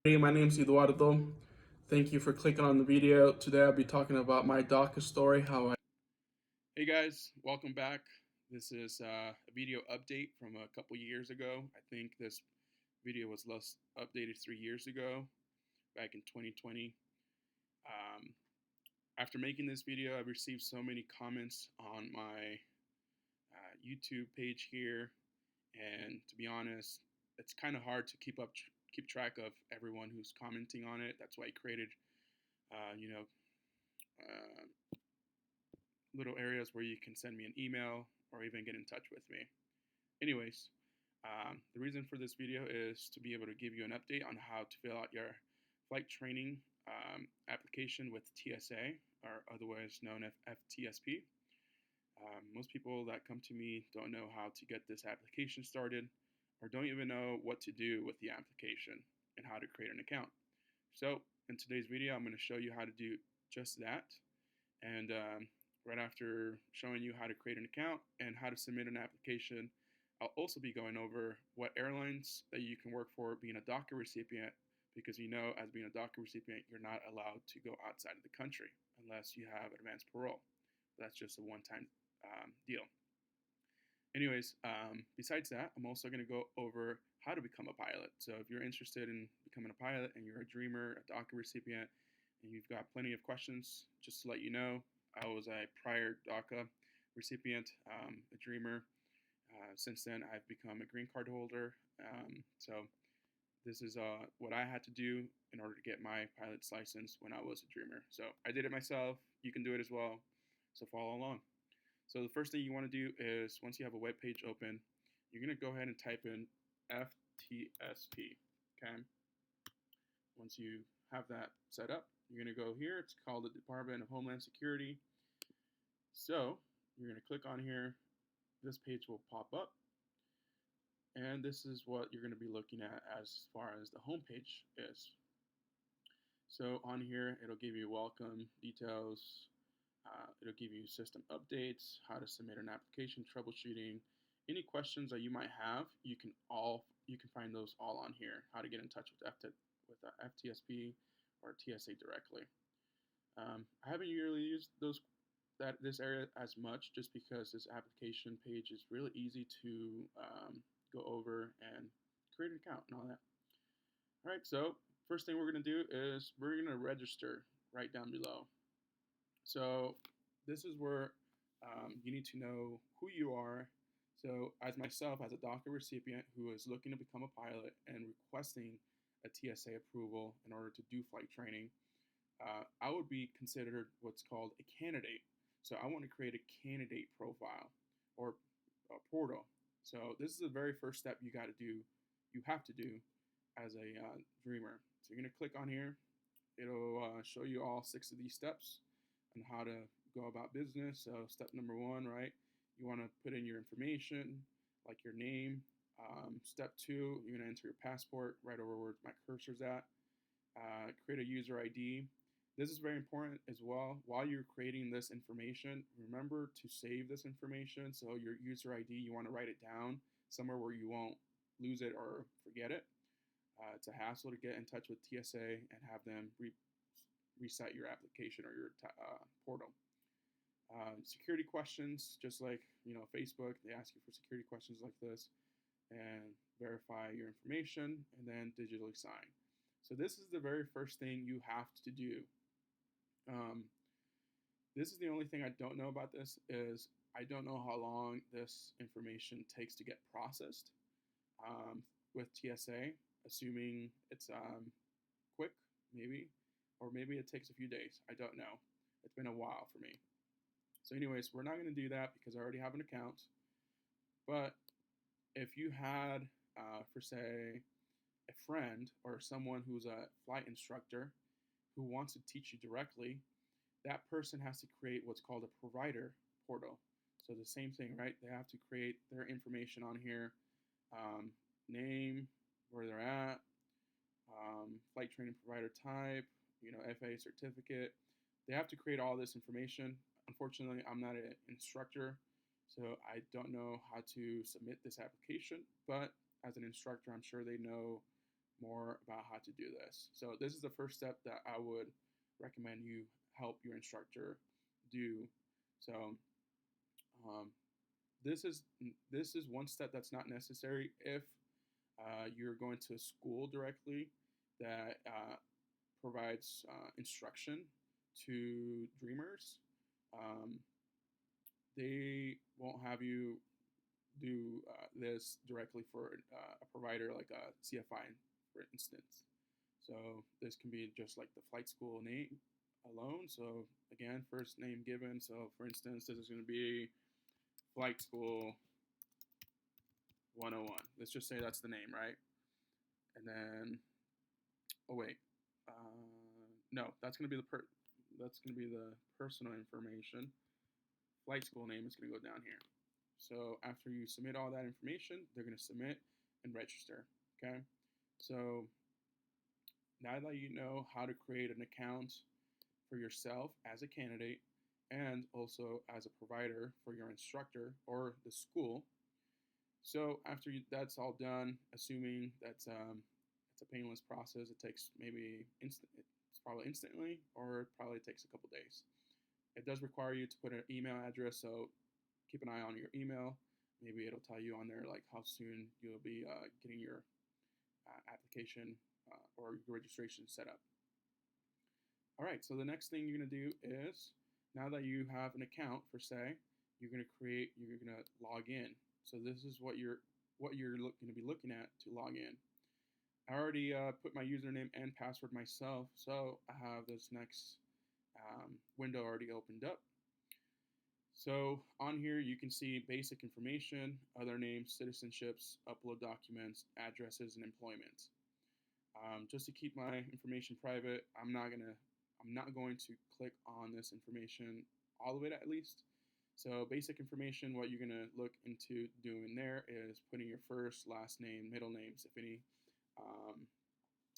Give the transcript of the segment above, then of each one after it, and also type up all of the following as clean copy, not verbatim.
Hey, my name's Eduardo. Thank you for clicking on the video. Today I'll be talking about my DACA story, how I Hey guys, welcome back. This is a video update from a couple years ago. I think this video was last updated 3 years ago, back in 2020. Um, After making this video, I've received so many comments on my YouTube page here, and to be honest, it's kind of hard to keep track of everyone who's commenting on it. That's why I created, uh, you know, uh, little areas where you can send me an email or even get in touch with me. Anyways, the reason for this video is to be able to give you an update on how to fill out your flight training application with TSA, or otherwise known as FTSP. Most people that come to me don't know how to get this application started or don't even know what to do with the application and how to create an account. So in today's video, I'm going to show you how to do just that. And right after showing you how to create an account and how to submit an application, I'll also be going over what airlines that you can work for being a DACA recipient, because you know, as being a DACA recipient, you're not allowed to go outside of the country unless you have advanced parole. That's just a one-time deal. Anyways, besides that, I'm also going to go over how to become a pilot. So if you're interested in becoming a pilot and you're a dreamer, a DACA recipient, and you've got plenty of questions, just to let you know, I was a prior DACA recipient, a dreamer. Since then, I've become a green card holder. So this is what I had to do in order to get my pilot's license when I was a dreamer. So I did it myself. You can do it as well. So follow along. So the first thing you want to do is, once you have a web page open, you're going to go ahead and type in FTSP. Okay. Once you have that set up, you're going to go here. It's called the Department of Homeland Security. So you're going to click on here. This page will pop up. And this is what you're going to be looking at as far as the home page is. So on here, it'll give you welcome details. It'll give you system updates, how to submit an application, troubleshooting, any questions that you might have. You can find those all on here. How to get in touch with FTSP or TSA directly. I haven't really used this area as much, just because this application page is really easy to go over and create an account and all that. All right, so first thing we're going to do is we're going to register right down below. So this is where you need to know who you are. So as myself, as a DACA recipient who is looking to become a pilot and requesting a TSA approval in order to do flight training, I would be considered what's called a candidate. So I want to create a candidate profile or a portal. So this is the very first step you have to do as a dreamer. So you're going to click on here. It'll show you all 6 of these steps and how to go about business. So step number 1, right? You want to put in your information, like your name. Step 2, you're going to enter your passport right over where my cursor's at. Create a user ID. This is very important as well. While you're creating this information, remember to save this information. So your user ID, you want to write it down somewhere where you won't lose it or forget it. It's a hassle to get in touch with TSA and have them reset your application or your portal. Security questions, just like Facebook, they ask you for security questions like this, and verify your information, and then digitally sign. So this is the very first thing you have to do. This is the only thing I don't know about this, is I don't know how long this information takes to get processed with TSA, assuming it's quick, maybe, or maybe it takes a few days. I don't know. It's been a while for me. So anyways, we're not going to do that because I already have an account. But if you had, for say, a friend or someone who's a flight instructor who wants to teach you directly, that person has to create what's called a provider portal. So the same thing, right? They have to create their information on here, name, where they're at, flight training provider type, FAA certificate. They have to create all this information. Unfortunately, I'm not an instructor, so I don't know how to submit this application, but as an instructor, I'm sure they know more about how to do this. So this is the first step that I would recommend you help your instructor do. So um, this is one step that's not necessary if you're going to a school directly that provides instruction to dreamers. Um, they won't have you do this directly for a provider like a CFI, for instance. So this can be just like the flight school name alone. So again, first name given. So for instance, this is going to be Flight School 101. Let's just say that's the name, right? And then, oh wait, no, that's going to be the personal information. Flight school name is going to go down here. So after you submit all that information, they're going to submit and register. Okay. So now that you know how to create an account for yourself as a candidate and also as a provider for your instructor or the school. So after that's all done, assuming that's it's a painless process, it takes maybe it's probably instantly, or it probably takes a couple days. It does require you to put an email address, so keep an eye on your email. Maybe it'll tell you on there like how soon you'll be getting your application or your registration set up. All right, so the next thing you're gonna do is, now that you have an account for say, you're gonna log in. So this is what you're gonna be looking at to log in. I already put my username and password myself, so I have this next window already opened up. So on here you can see basic information, other names, citizenships, upload documents, addresses, and employment. Just to keep my information private, I'm not going to click on this information all of it at least. So basic information, what you're gonna look into doing there is putting your first, last name, middle names, if any,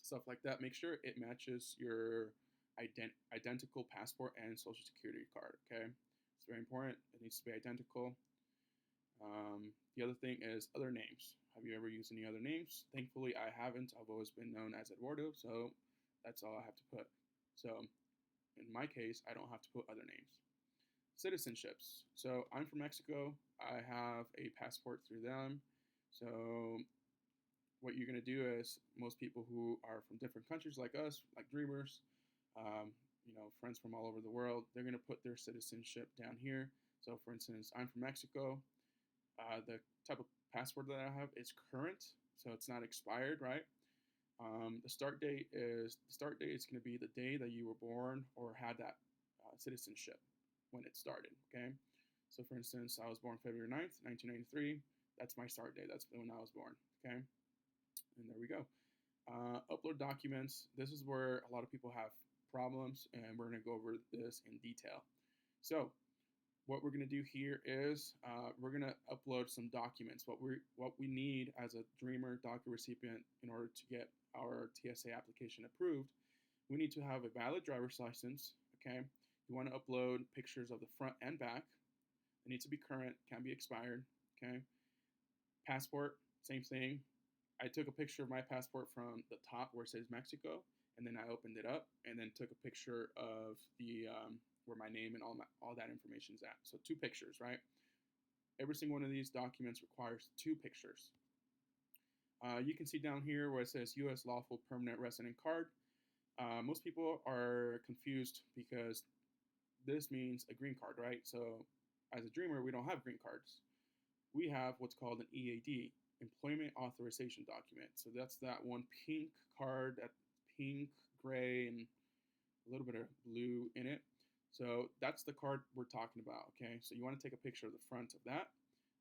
stuff like that. Make sure it matches your identical passport and social security card. Okay, it's very important. It needs to be identical. The other thing is other names. Have you ever used any other names? Thankfully, I haven't. I've always been known as Eduardo, so that's all I have to put. So in my case, I don't have to put other names. Citizenships. So I'm from Mexico. I have a passport through them. So what you're going to do is, most people who are from different countries like us, like dreamers, friends from all over the world, they're going to put their citizenship down here. So for instance, I'm from Mexico. The type of passport that I have is current, so it's not expired, right? The start date is going to be the day that you were born or had that citizenship when it started. Okay, so for instance, I was born February 9th, 1993. That's my start date. That's when I was born. Okay, and there we go. Upload documents. This is where a lot of people have problems, and we're going to go over this in detail. So what we're going to do here is we're going to upload some documents. What we need as a Dreamer DACA recipient in order to get our TSA application approved, we need to have a valid driver's license. Okay, you want to upload pictures of the front and back. They need to be current, can't be expired. Okay, passport, same thing. I took a picture of my passport from the top where it says Mexico, and then I opened it up and then took a picture of the where my name and all that information is at. So 2 pictures, right? Every single one of these documents requires 2 pictures. You can see down here where it says U.S. lawful permanent resident card. Most people are confused because this means a green card, right? So as a dreamer, we don't have green cards. We have what's called an EAD, Employment Authorization Document. So that's that one pink card, that pink, gray, and a little bit of blue in it. So that's the card we're talking about, okay? So you want to take a picture of the front of that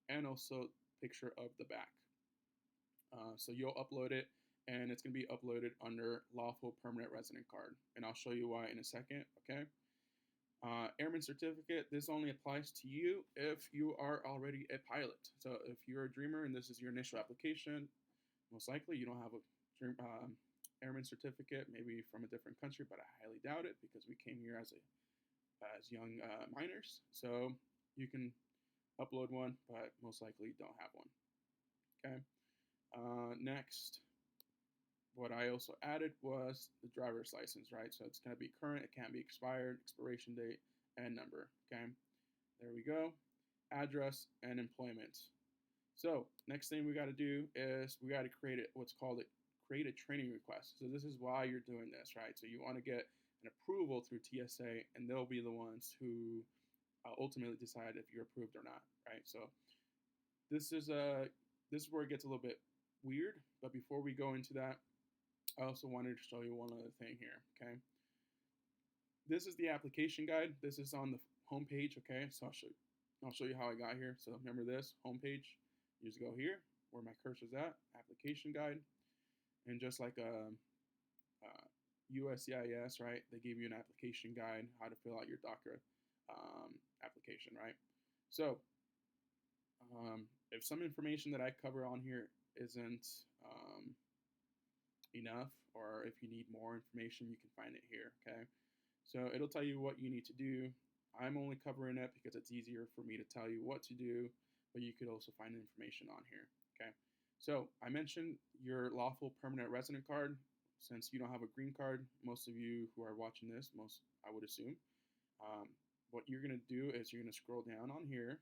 and also a picture of the back. So you'll upload it, and it's going to be uploaded under lawful permanent resident card. And I'll show you why in a second, okay? Airman certificate, this only applies to you if you are already a pilot. So if you're a dreamer and this is your initial application, most likely you don't have a airman certificate, maybe from a different country, but I highly doubt it because we came here as young minors. So you can upload one, but most likely don't have one. Okay. Next, what I also added was the driver's license, right? So it's going to be current, it can't be expired, expiration date, and number. Okay, there we go. Address and employment. So next thing we got to do is we got to create what's called create a training request. So this is why you're doing this, right? So you want to get an approval through TSA, and they'll be the ones who ultimately decide if you're approved or not, right? So this is a this is where it gets a little bit weird. But before we go into that, I also wanted to show you one other thing here. Okay, this is the application guide. This is on the home page. Okay, so I'll show you how I got here. So remember this home page. You just go here where my cursor's at, application guide, and just like USCIS, right? They give you an application guide, how to fill out your DACA application, right? So if some information that I cover on here isn't enough, or if you need more information, you can find it here, okay? So it'll tell you what you need to do. I'm only covering it because it's easier for me to tell you what to do, but you could also find information on here, okay? So I mentioned your lawful permanent resident card. Since you don't have a green card, most of you who are watching this, I would assume, what you're gonna do is you're gonna scroll down on here.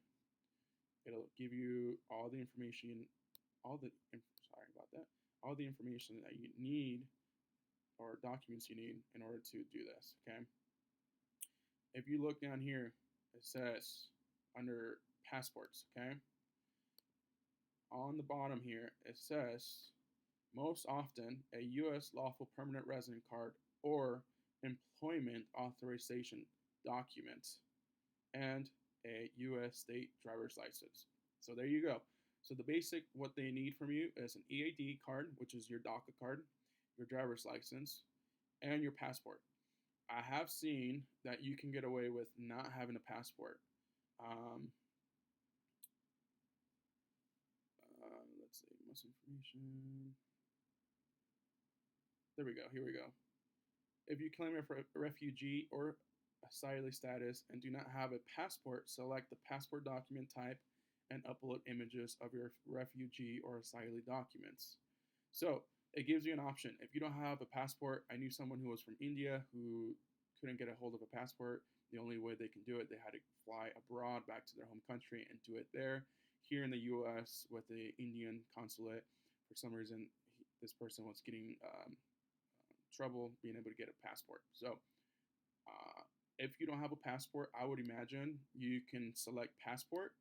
It'll give you all the information, sorry about that, all the information that you need or documents you need in order to do this, okay? If you look down here, it says under passports, okay? On the bottom here, it says most often a U.S. lawful permanent resident card or employment authorization document and a U.S. state driver's license. So there you go. So the basic, what they need from you is an EAD card, which is your DACA card, your driver's license, and your passport. I have seen that you can get away with not having a passport. Let's see, most information. There we go, here we go. If you claim a refugee or asylee status and do not have a passport, select the passport document type and upload images of your refugee or asylee documents. So it gives you an option. If you don't have a passport, I knew someone who was from India who couldn't get a hold of a passport. The only way they can do it, they had to fly abroad back to their home country and do it there. Here in the U.S. with the Indian consulate, for some reason, this person was getting trouble being able to get a passport. So if you don't have a passport, I would imagine you can select passport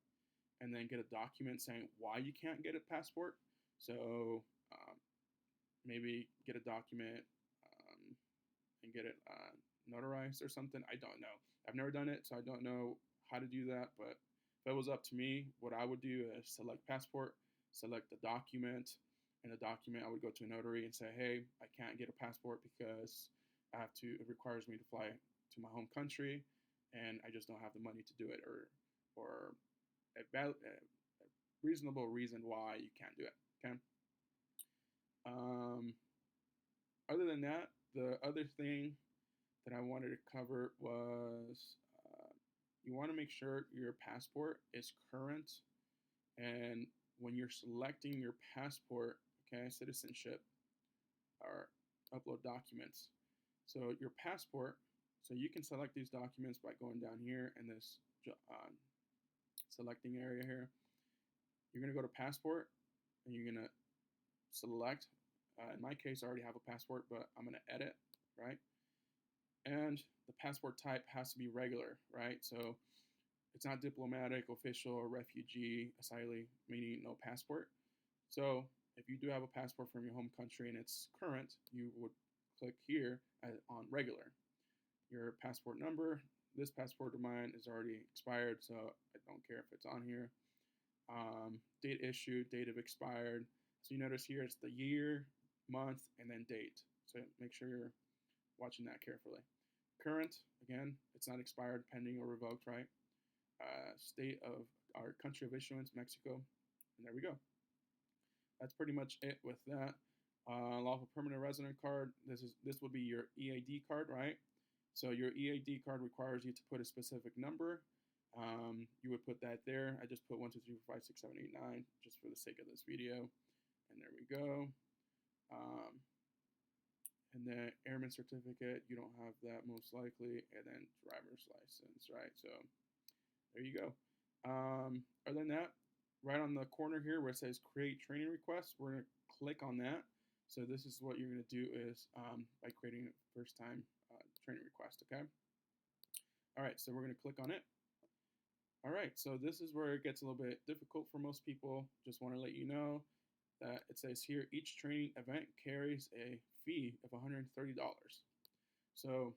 and then get a document saying why you can't get a passport. So maybe get a document and get it notarized or something. I don't know. I've never done it, so I don't know how to do that. But if it was up to me, what I would do is select passport, select the document, and the document I would go to a notary and say, hey, I can't get a passport because it requires me to fly to my home country, and I just don't have the money to do it, or a reasonable reason why you can't do it. Okay. Other than that, the other thing that I wanted to cover was you want to make sure your passport is current, and when you're selecting your passport, okay, citizenship or upload documents. So your passport, so you can select these documents by going down here in this selecting area here. You're going to go to passport and you're going to select. In my case, I already have a passport, but I'm going to edit, right? And the passport type has to be regular, right? So it's not diplomatic, official, or refugee, asylee, meaning no passport. So if you do have a passport from your home country and it's current, you would click here on regular. Your passport number, this passport of mine is already expired, so I don't care if it's on here. Date issued, date of expired. So you notice here it's the year, month, and then date. So make sure you're watching that carefully. Current, again, it's not expired, pending, or revoked, right? State of our country of issuance, Mexico, and there we go. That's pretty much it with that. Lawful permanent resident card. This would be your EAD card, right? So your EAD card requires you to put a specific number. You would put that there. I just put 1, 2, 3, 4, 5, 6, 7, 8, 9, just for the sake of this video. And there we go. And then airman certificate, you don't have that most likely, and then driver's license, right? So there you go. Other than that, right on the corner here where it says create training request, we're gonna click on that. So this is what you're gonna do is by creating a first time training request, okay? All right, so we're gonna click on it. All right, so this is where it gets a little bit difficult for most people. Just wanna let you know that it says here, each training event carries a fee of $130. So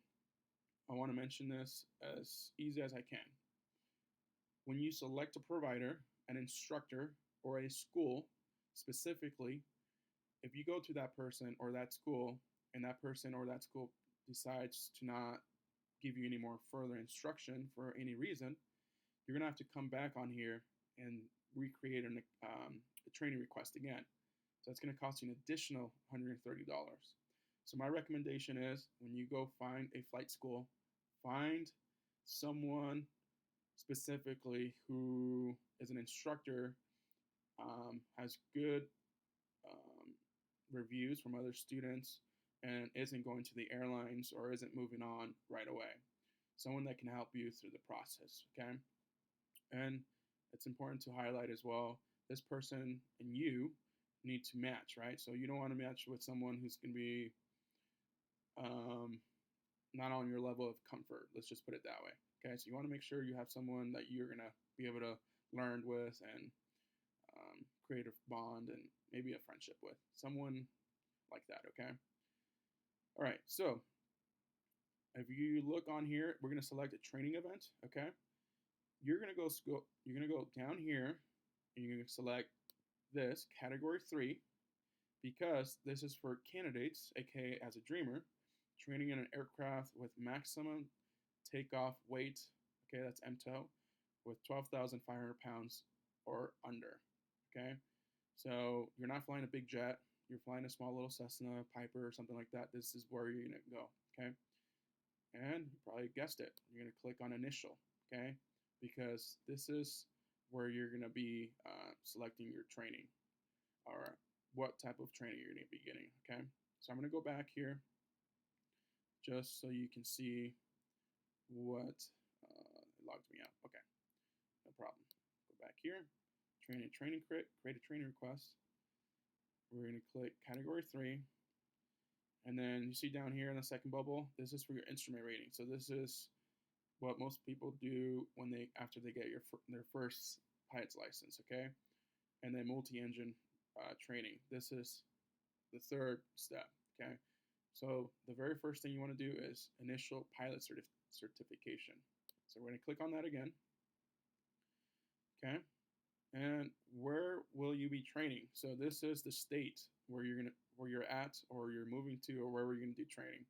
I wanna mention this as easy as I can. When you select a provider, an instructor, or a school, specifically, if you go to that person or that school, and that person or that school decides to not give you any more further instruction for any reason, you're gonna have to come back on here and recreate a training request again. So it's gonna cost you an additional $130. So my recommendation is when you go find a flight school, find someone specifically who is an instructor, has good reviews from other students, and isn't going to the airlines or isn't moving on right away. Someone that can help you through the process, okay? And it's important to highlight as well, this person and you need to match, right? So you don't want to match with someone who's going to be not on your level of comfort. Let's just put it that way. Okay, so you want to make sure you have someone that you're gonna be able to learn with and create a bond and maybe a friendship with. Someone like that. Okay. All right. So if you look on here, we're gonna select a training event. Okay. You're gonna go. You're gonna go down here, and you're gonna select this category 3 because this is for candidates, aka as a dreamer, training in an aircraft with maximum takeoff weight, okay, that's MTOW, with 12,500 pounds or under, okay? So you're not flying a big jet, you're flying a small little Cessna, Piper, or something like that. This is where you're gonna go, okay? And you probably guessed it, you're gonna click on initial, okay? Because this is where you're gonna be selecting your training or what type of training you're gonna be getting, okay? So I'm gonna go back here just so you can see what it logs me out. Okay, no problem. Go back here, training create a training request. We're going to click category 3, and then you see down here in the second bubble, this is for your instrument rating. So this is what most people do when after they get their first pilot's license. Okay, and then multi-engine training. This is the third step. Okay, so the very first thing you want to do is initial pilot certification. So we're going to click on that again. Okay, and where will you be training? So this is the state where you're at, or you're moving to, or where we're going to do training.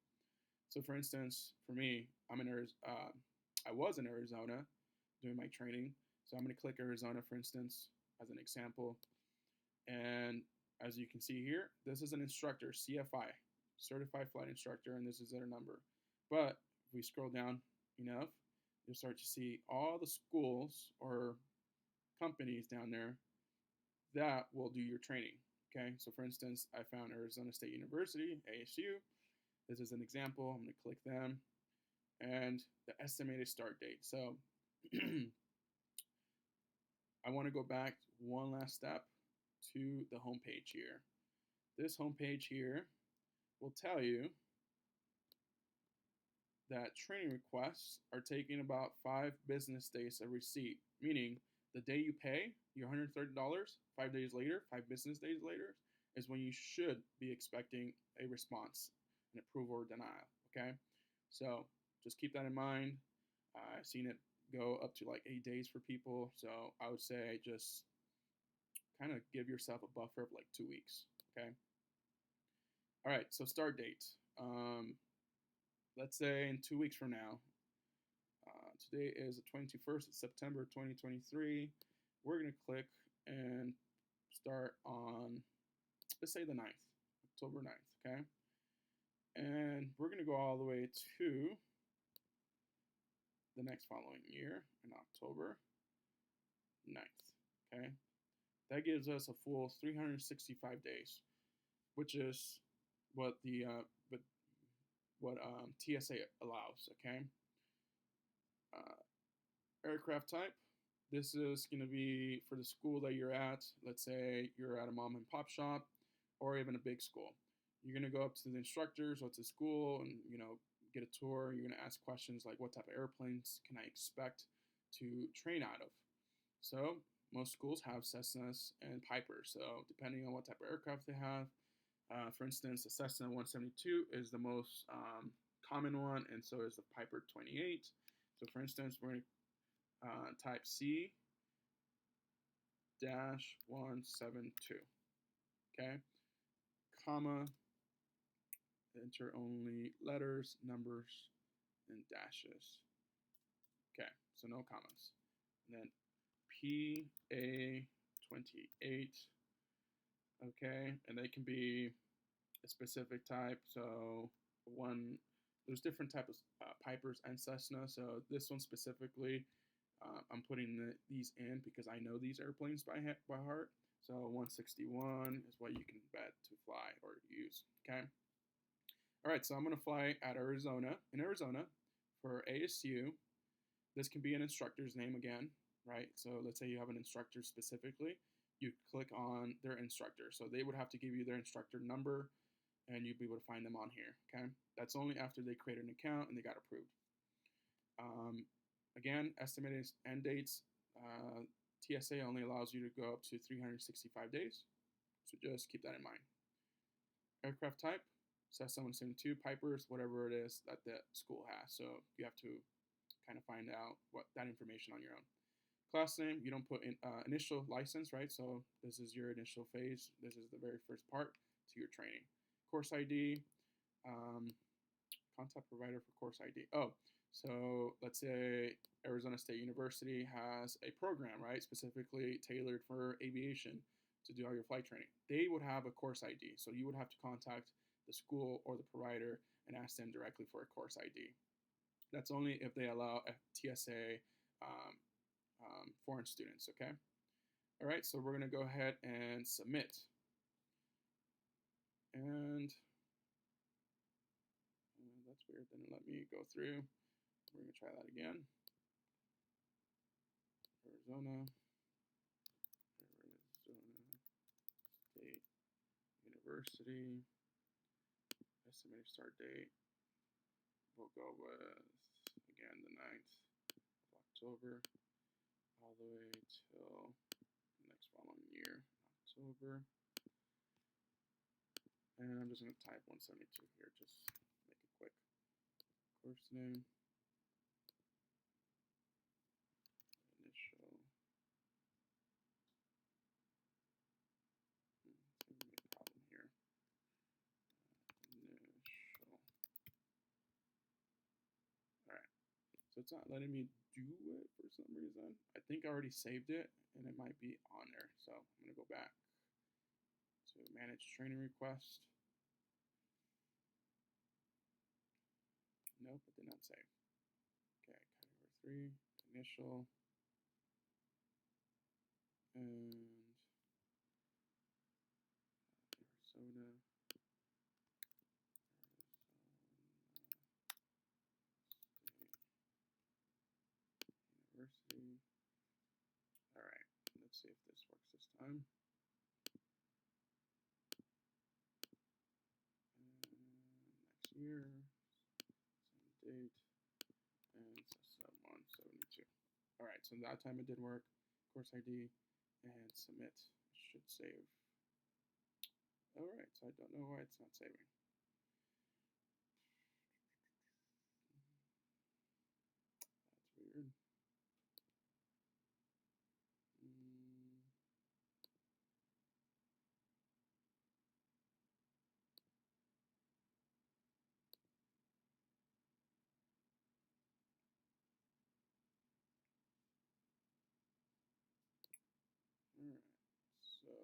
So for instance, for me, I was in Arizona doing my training. So I'm going to click Arizona, for instance, as an example. And as you can see here, this is an instructor, CFI, Certified Flight Instructor, and this is their number. But if we scroll down enough, you'll start to see all the schools or companies down there that will do your training. Okay, so for instance, I found Arizona State University, ASU. This is an example. I'm going to click them and the estimated start date. So I want to go back one last step to the home page here. This home page here will tell you that training requests are taking about 5 business days of receipt, meaning the day you pay your $130, 5 days later, 5 business days later, is when you should be expecting a response, an approval or denial, okay? So just keep that in mind. I've seen it go up to like 8 days for people, so I would say just kind of give yourself a buffer of like 2 weeks, okay? All right, so start date. Let's say in 2 weeks from now. Today is the 21st of September 2023. We're going to click and start on, let's say the 9th, October 9th, okay? And we're going to go all the way to the next following year in October 9th, okay? That gives us a full 365 days, which is what the what TSA allows. Okay, aircraft type. This is going to be for the school that you're at. Let's say you're at a mom and pop shop, or even a big school. You're going to go up to the instructors or to the school, and get a tour. You're going to ask questions like, what type of airplanes can I expect to train out of? So most schools have Cessnas and Pipers. So depending on what type of aircraft they have, for instance, the Cessna 172 is the most common one, and so is the Piper 28. So for instance, we're going to type C dash 172. Okay, comma, enter only letters, numbers, and dashes. Okay, so no commas. And then PA28. Okay, and they can be a specific type. So there's different types of Pipers and Cessna. So this one specifically, I'm putting these in because I know these airplanes by heart. So 161 is what you can bet to fly or use. Okay. All right, so I'm going to fly at Arizona. In Arizona, for ASU, this can be an instructor's name again, right? So let's say you have an instructor specifically. You click on their instructor. So they would have to give you their instructor number, and you'd be able to find them on here, okay? That's only after they create an account and they got approved. Again, estimated end dates. TSA only allows you to go up to 365 days. So just keep that in mind. Aircraft type, Cessna 172, Pipers, whatever it is that the school has. So you have to kind of find out that information on your own. Class name, you don't put in initial license, right? So this is your initial phase. This is the very first part to your training. Course ID, contact provider for course ID. Oh, so let's say Arizona State University has a program, right, specifically tailored for aviation to do all your flight training. They would have a course ID. So you would have to contact the school or the provider and ask them directly for a course ID. That's only if they allow a TSA foreign students, okay? All right, so we're gonna go ahead and submit. And that's weird, didn't let me go through. We're gonna try that again. Arizona State University, estimated start date. We'll go with, again, the 9th of October, all the way till next following year, October. And I'm just going to type 172 here, just make it quick. Course name, initial, problem here, initial. All right, so it's not letting me do it for some reason. I think I already saved it, and it might be on there. So I'm going to go back to manage training request. Nope, it did not save. Okay, category 3, initial, and Arizona State University. All right, let's see if this works this time. Next year, same date, and sub 172. All right, so that time it did work. Course ID and submit. It should save. All right, so I don't know why it's not saving. That's weird. All right, so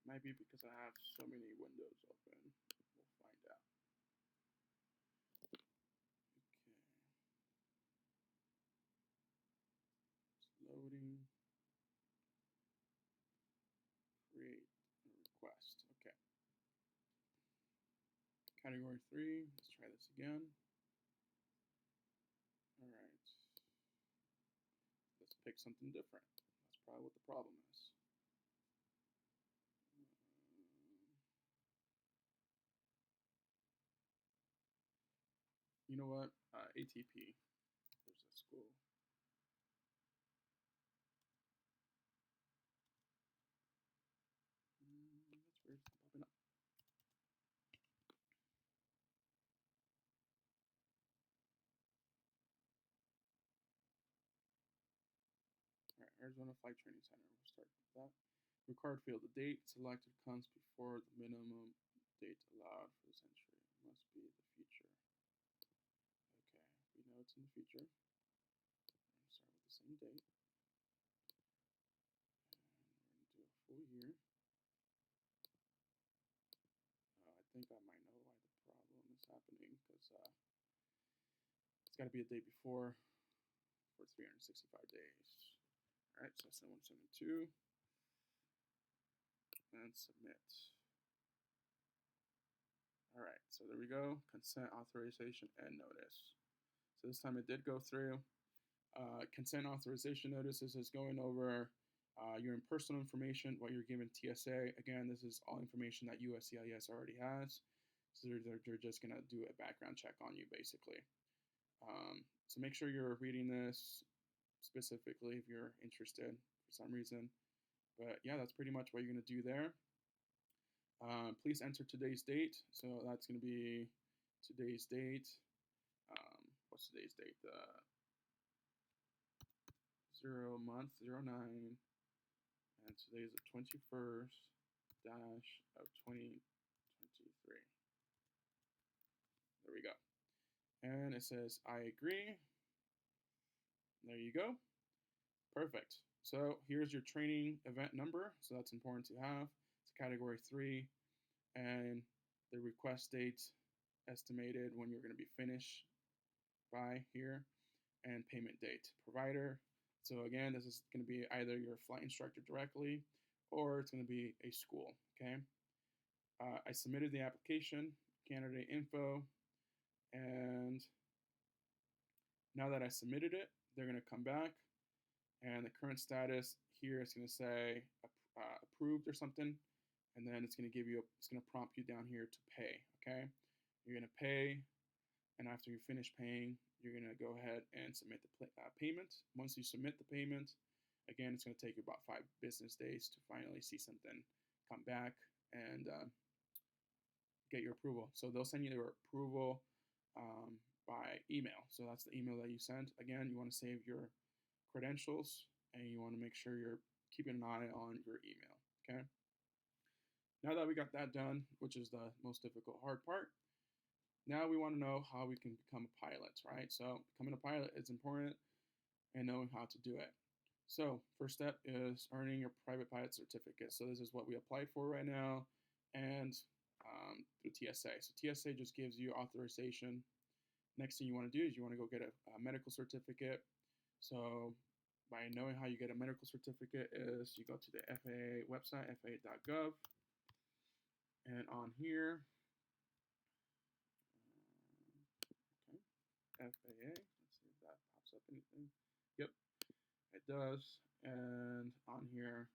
might be because I have so many windows open. We'll find out. Okay. Category 3, let's try this again. All right, let's pick something different. That's probably what the problem is. You know what? ATP. There's a school. That's weird. It's popping up. All right, Arizona Flight Training Center. We'll start with that. Required field. The date selected comes before the minimum date allowed for this entry. It must be the future. Okay, we know it's in the future. We're going to start with the same date. And we're going to do a full year. I think I might know why the problem is happening because it's got to be a date before for 365 days. All right, so send 172 and submit. All right, so there we go. Consent, authorization, and notice. So this time it did go through. Consent authorization notices is going over your personal information, what you're given TSA. Again, this is all information that USCIS already has. So they're just going to do a background check on you, basically. So make sure you're reading this specifically if you're interested for some reason. But yeah, that's pretty much what you're going to do there. Please enter today's date. So that's going to be today's date. What's today's date? 0 month 09, and today's the 21st dash of 2023. There we go. And it says I agree. There you go. Perfect. So here's your training event number. So that's important to have. It's category 3, and the request date estimated when you're going to be finished by here, and payment date. Provider. So again, this is going to be either your flight instructor directly, or it's going to be a school. Okay. I submitted the application, candidate info, and now that I submitted it, they're going to come back, and the current status here is going to say approved or something, and then it's going to give you, it's going to prompt you down here to pay. Okay. You're going to pay, and after you finish paying, you're going to go ahead and submit the payment. Once you submit the payment, again, it's going to take you about 5 business days to finally see something come back and get your approval. So they'll send you your approval by email. So that's the email that you sent. Again, you want to save your credentials, and you want to make sure you're keeping an eye on your email. Okay. Now that we got that done, which is the most difficult, hard part, now we want to know how we can become a pilot, right? So becoming a pilot is important, and knowing how to do it. So first step is earning your private pilot certificate. So this is what we apply for right now, and through TSA. So TSA just gives you authorization. Next thing you want to do is you want to go get a medical certificate. So by knowing how you get a medical certificate is you go to the FAA website, faa.gov, and on here, FAA. Let's see if that pops up anything. Yep, it does. And on here,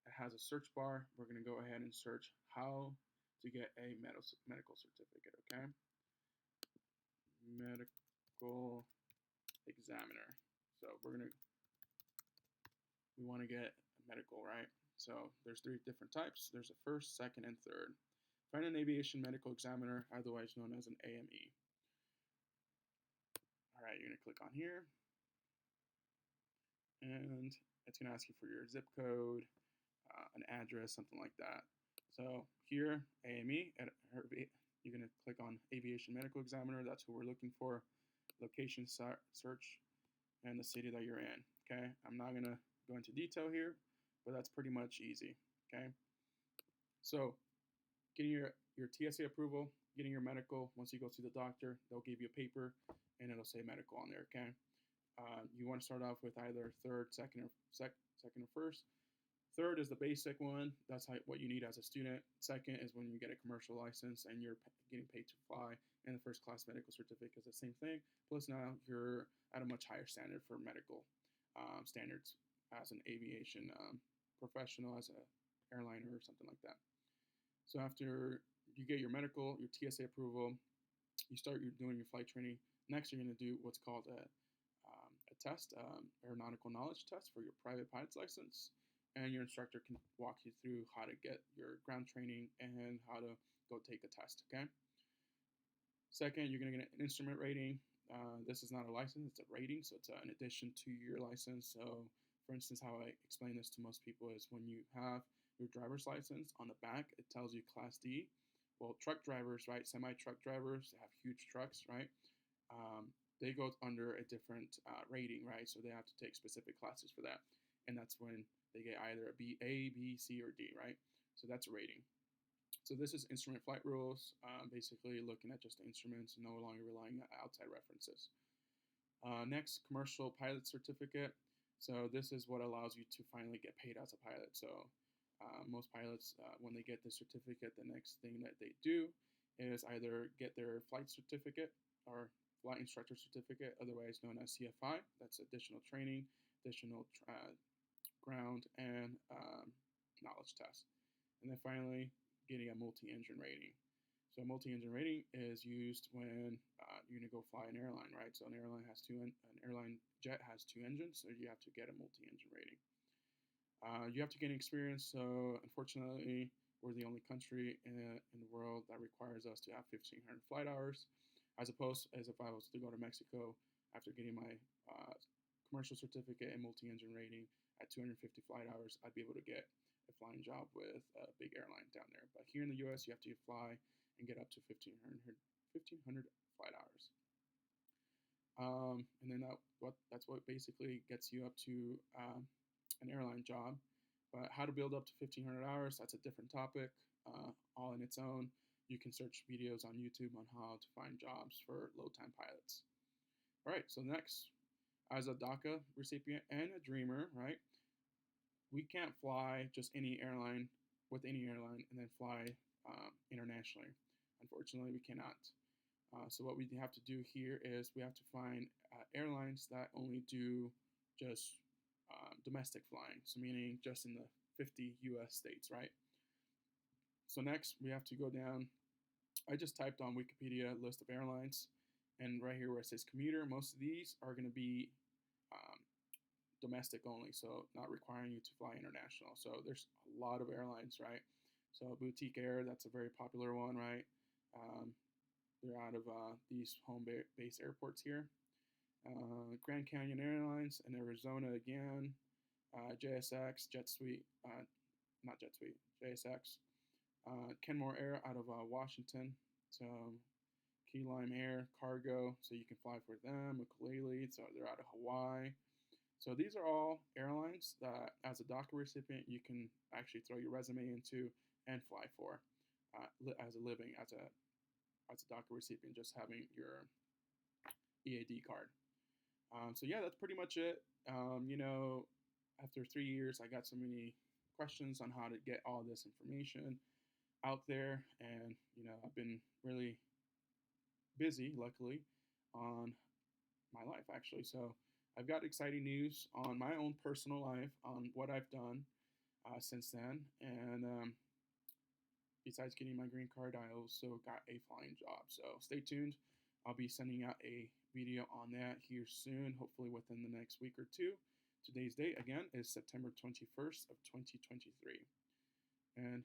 it has a search bar. We're going to go ahead and search how to get a medical certificate, okay? Medical examiner. So we want to get a medical, right? So there's 3 different types. There's a first, second, and third. Find an aviation medical examiner, otherwise known as an AME. All right, you're going to click on here, and it's going to ask you for your zip code, an address, something like that. So here, AME, you're going to click on Aviation Medical Examiner. That's who we're looking for. Location search, and the city that you're in. Okay, I'm not going to go into detail here, but that's pretty much easy. Okay, so getting your TSA approval, getting your medical. Once you go to the doctor, they'll give you a paper, and it'll say medical on there. Okay, you want to start off with either third, second, or first. Third is the basic one. That's what you need as a student. Second is when you get a commercial license and you're getting paid to fly. And the first class medical certificate is the same thing. Plus now you're at a much higher standard for medical standards as an aviation professional, as a airliner or something like that. So after you get your medical, your TSA approval, you start doing your flight training. Next, you're going to do what's called a test, aeronautical knowledge test for your private pilot's license. And your instructor can walk you through how to get your ground training and how to go take a test, okay? Second, you're going to get an instrument rating. This is not a license, it's a rating, so it's an addition to your license. So, for instance, how I explain this to most people is when you have your driver's license, on the back, it tells you Class D. Well, truck drivers, right, semi-truck drivers, they have huge trucks, right? They go under a different rating, right? So they have to take specific classes for that. And that's when they get either a B, C, or D, right? So that's a rating. So this is instrument flight rules, basically looking at just the instruments and no longer relying on outside references. Next, commercial pilot certificate. So this is what allows you to finally get paid as a pilot. So most pilots, when they get the certificate, the next thing that they do is either get their flight certificate or flight instructor certificate, otherwise known as CFI. That's additional training, additional ground, and knowledge test. And then finally, getting a multi-engine rating. So a multi-engine rating is used when you're gonna go fly an airline, right? So an airline jet has two engines, so you have to get a multi-engine rating. You have to gain experience. So unfortunately, we're the only country in the world that requires us to have 1,500 flight hours, as opposed as if I was to go to Mexico after getting my commercial certificate and multi-engine rating at 250 flight hours, I'd be able to get a flying job with a big airline down there. But here in the U.S., you have to fly and get up to 1,500 flight hours. And then that's what basically gets you up to an airline job. But how to build up to 1,500 hours, that's a different topic, all in its own. You can search videos on YouTube on how to find jobs for low-time pilots. All right, so next, as a DACA recipient and a dreamer, right, we can't fly just any airline with any airline and then fly internationally. Unfortunately, we cannot. So what we have to do here is we have to find airlines that only do just domestic flying, so meaning just in the 50 US states, right? So next we have to go down. I just typed on Wikipedia list of airlines, and right here where it says commuter, most of these are going to be domestic only, so not requiring you to fly international. So there's a lot of airlines, right? So Boutique Air, that's a very popular one, right? They're out of these home-based airports here. Grand Canyon Airlines in Arizona again. JSX, not Jet Suite, JSX. Kenmore Air out of Washington. So Key Lime Air, Cargo, so you can fly for them. Ukulele, so they're out of Hawaii. So these are all airlines that, as a DACA recipient, you can actually throw your resume into and fly for as a living, as a DACA recipient, just having your EAD card. So yeah, that's pretty much it. After 3 years, I got so many questions on how to get all this information out there, and I've been really busy, luckily, on my life actually. So I've got exciting news on my own personal life, on what I've done since then, and besides getting my green card, I also got a flying job. So stay tuned. I'll be sending out a video on that here soon, hopefully within the next week or two. Today's date, again, is September 21st of 2023. And